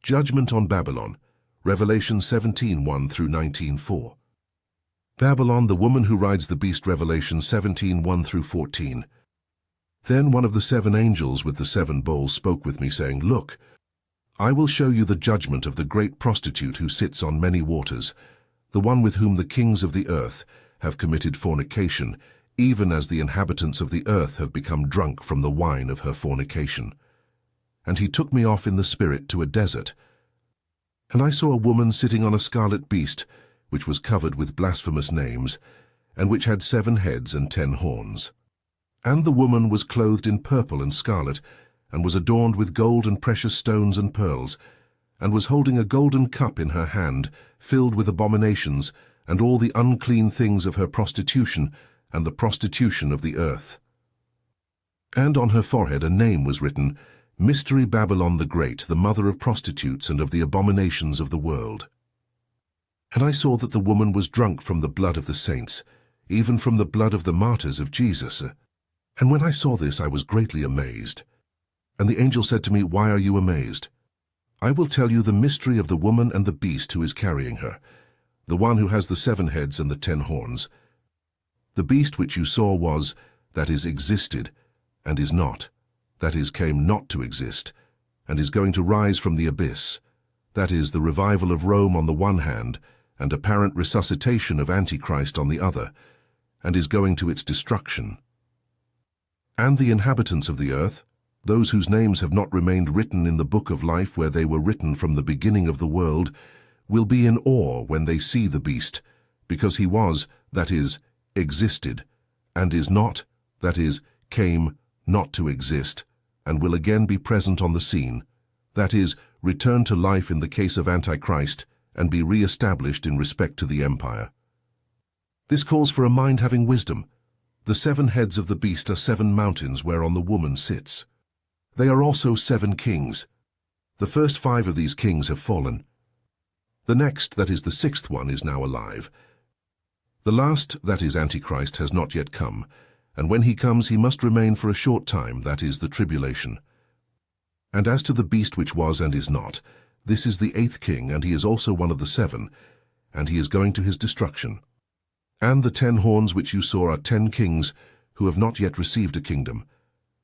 Judgment on Babylon, Revelation 17:1 through 19:4. Babylon, the woman who rides the beast, Revelation 17:1 through 14. Then one of the 7 angels with the 7 bowls spoke with me, saying, Look, I will show you the judgment of the great prostitute who sits on many waters, the one with whom the kings of the earth have committed fornication, even as the inhabitants of the earth have become drunk from the wine of her fornication. And he took me off in the spirit to a desert. And I saw a woman sitting on a scarlet beast, which was covered with blasphemous names, and which had 7 heads and 10 horns. And the woman was clothed in purple and scarlet, and was adorned with gold and precious stones and pearls, and was holding a golden cup in her hand, filled with abominations, and all the unclean things of her prostitution, and the prostitution of the earth. And on her forehead a name was written, Mystery Babylon the Great, the mother of prostitutes and of the abominations of the world. And I saw that the woman was drunk from the blood of the saints, even from the blood of the martyrs of Jesus. And when I saw this, I was greatly amazed. And the angel said to me, Why are you amazed? I will tell you the mystery of the woman and the beast who is carrying her, the one who has the 7 heads and the 10 horns. The beast which you saw was, that is, existed, and is not, that is, came not to exist, and is going to rise from the abyss, that is, the revival of Rome on the one hand, and apparent resuscitation of Antichrist on the other, and is going to its destruction. And the inhabitants of the earth, those whose names have not remained written in the book of life where they were written from the beginning of the world, will be in awe when they see the beast, because he was, that is, existed, and is not, that is, came not to exist, and will again be present on the scene, that is, return to life in the case of Antichrist, and be re-established in respect to the empire. This calls for a mind having wisdom. The 7 heads of the beast are 7 mountains whereon the woman sits. They are also 7 kings. The first 5 of these kings have fallen. The next, that is the 6th one, is now alive. The last, that is Antichrist, has not yet come, and when he comes he must remain for a short time, that is the tribulation. And as to the beast which was and is not, this is the 8th king, and he is also one of the 7, and he is going to his destruction. And the 10 horns which you saw are 10 kings who have not yet received a kingdom,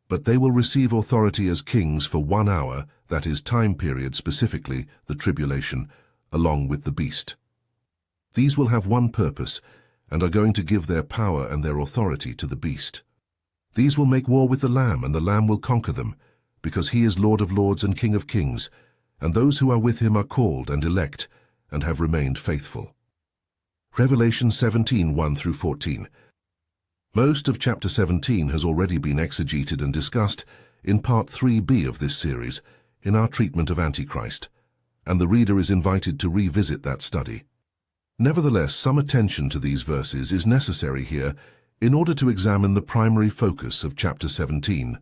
but they will receive authority as kings for 1 hour, that is time period specifically, the tribulation, along with the beast. These will have one purpose, and are going to give their power and their authority to the beast. These will make war with the Lamb, and the Lamb will conquer them, because he is Lord of lords and King of kings, and those who are with him are called and elect, and have remained faithful. Revelation 17:1 through 14. Most of chapter 17 has already been exegeted and discussed in part 3b of this series, in our treatment of Antichrist, and the reader is invited to revisit that study. Nevertheless, some attention to these verses is necessary here in order to examine the primary focus of chapter 17,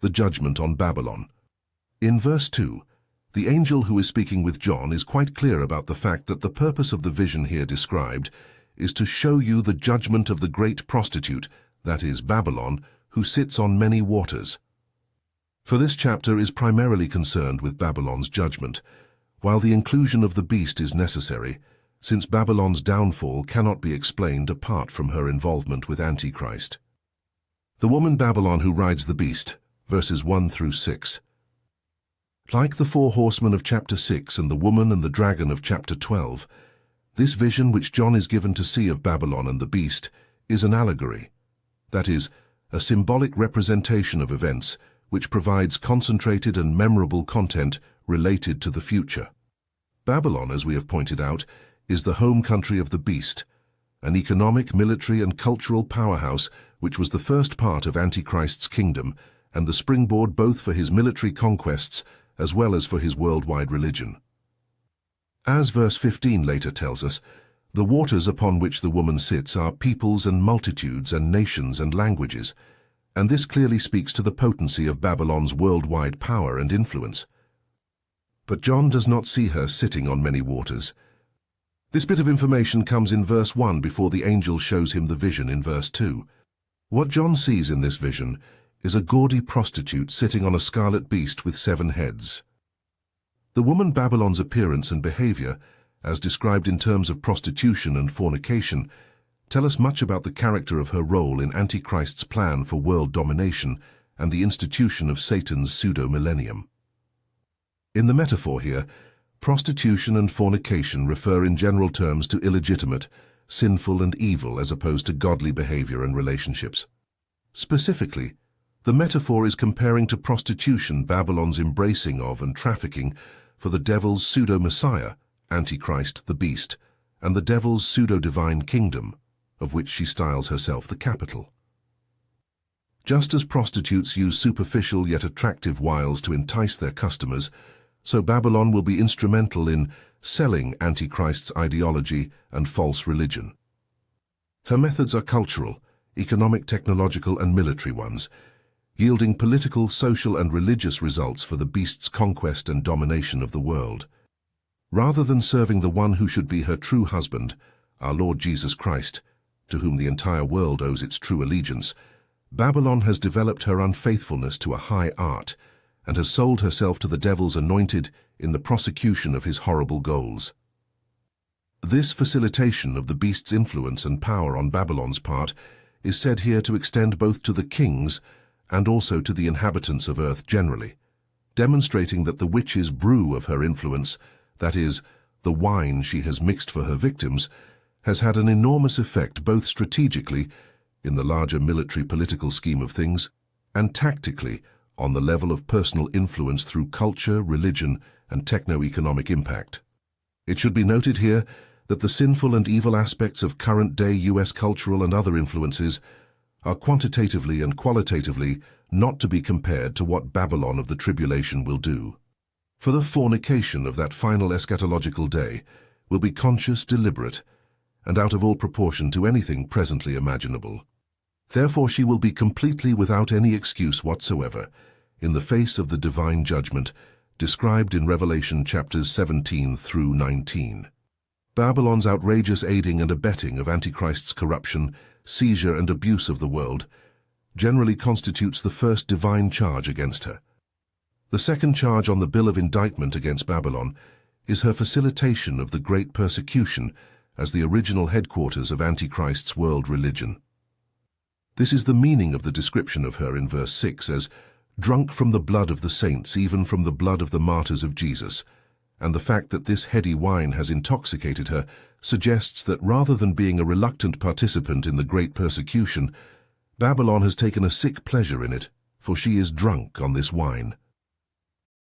the judgment on Babylon. In verse 2, the angel who is speaking with John is quite clear about the fact that the purpose of the vision here described is to show you the judgment of the great prostitute, that is Babylon, who sits on many waters. For this chapter is primarily concerned with Babylon's judgment, while the inclusion of the beast is necessary, since Babylon's downfall cannot be explained apart from her involvement with Antichrist. The woman Babylon who rides the beast, verses 1 through 6. Like the 4 horsemen of chapter 6 and the woman and the dragon of chapter 12, this vision which John is given to see of Babylon and the beast is an allegory, that is, a symbolic representation of events which provides concentrated and memorable content related to the future. Babylon, as we have pointed out, is the home country of the beast, an economic, military, and cultural powerhouse which was the first part of Antichrist's kingdom and the springboard both for his military conquests as well as for his worldwide religion. As verse 15 later tells us, the waters upon which the woman sits are peoples and multitudes and nations and languages, and this clearly speaks to the potency of Babylon's worldwide power and influence. But John does not see her sitting on many waters. This bit of information comes in verse 1 before the angel shows him the vision in verse 2. What John sees in this vision is a gaudy prostitute sitting on a scarlet beast with 7 heads. The woman Babylon's appearance and behavior, as described in terms of prostitution and fornication, tell us much about the character of her role in Antichrist's plan for world domination and the institution of Satan's pseudo-millennium. In the metaphor here, prostitution and fornication refer in general terms to illegitimate, sinful and evil as opposed to godly behavior and relationships. Specifically, the metaphor is comparing to prostitution Babylon's embracing of and trafficking for the devil's pseudo-messiah, Antichrist the beast, and the devil's pseudo-divine kingdom, of which she styles herself the capital. Just as prostitutes use superficial yet attractive wiles to entice their customers, so Babylon will be instrumental in selling Antichrist's ideology and false religion. Her methods are cultural, economic, technological, and military ones, yielding political, social, and religious results for the beast's conquest and domination of the world. Rather than serving the one who should be her true husband, our Lord Jesus Christ, to whom the entire world owes its true allegiance, Babylon has developed her unfaithfulness to a high art and has sold herself to the devil's anointed in the prosecution of his horrible goals. This facilitation of the beast's influence and power on Babylon's part is said here to extend both to the kings and also to the inhabitants of earth generally, demonstrating that the witch's brew of her influence, that is, the wine she has mixed for her victims, has had an enormous effect both strategically, in the larger military political scheme of things, and tactically, on the level of personal influence through culture, religion, and techno-economic impact. It should be noted here that the sinful and evil aspects of current-day U.S. cultural and other influences are quantitatively and qualitatively not to be compared to what Babylon of the Tribulation will do. For the fornication of that final eschatological day will be conscious, deliberate, and out of all proportion to anything presently imaginable. Therefore she will be completely without any excuse whatsoever in the face of the divine judgment described in Revelation chapters 17 through 19. Babylon's outrageous aiding and abetting of Antichrist's corruption, seizure and abuse of the world generally constitutes the first divine charge against her. The second charge on the bill of indictment against Babylon is her facilitation of the great persecution as the original headquarters of Antichrist's world religion. This is the meaning of the description of her in verse 6 as drunk from the blood of the saints, even from the blood of the martyrs of Jesus, and the fact that this heady wine has intoxicated her suggests that rather than being a reluctant participant in the great persecution, Babylon has taken a sick pleasure in it, for she is drunk on this wine.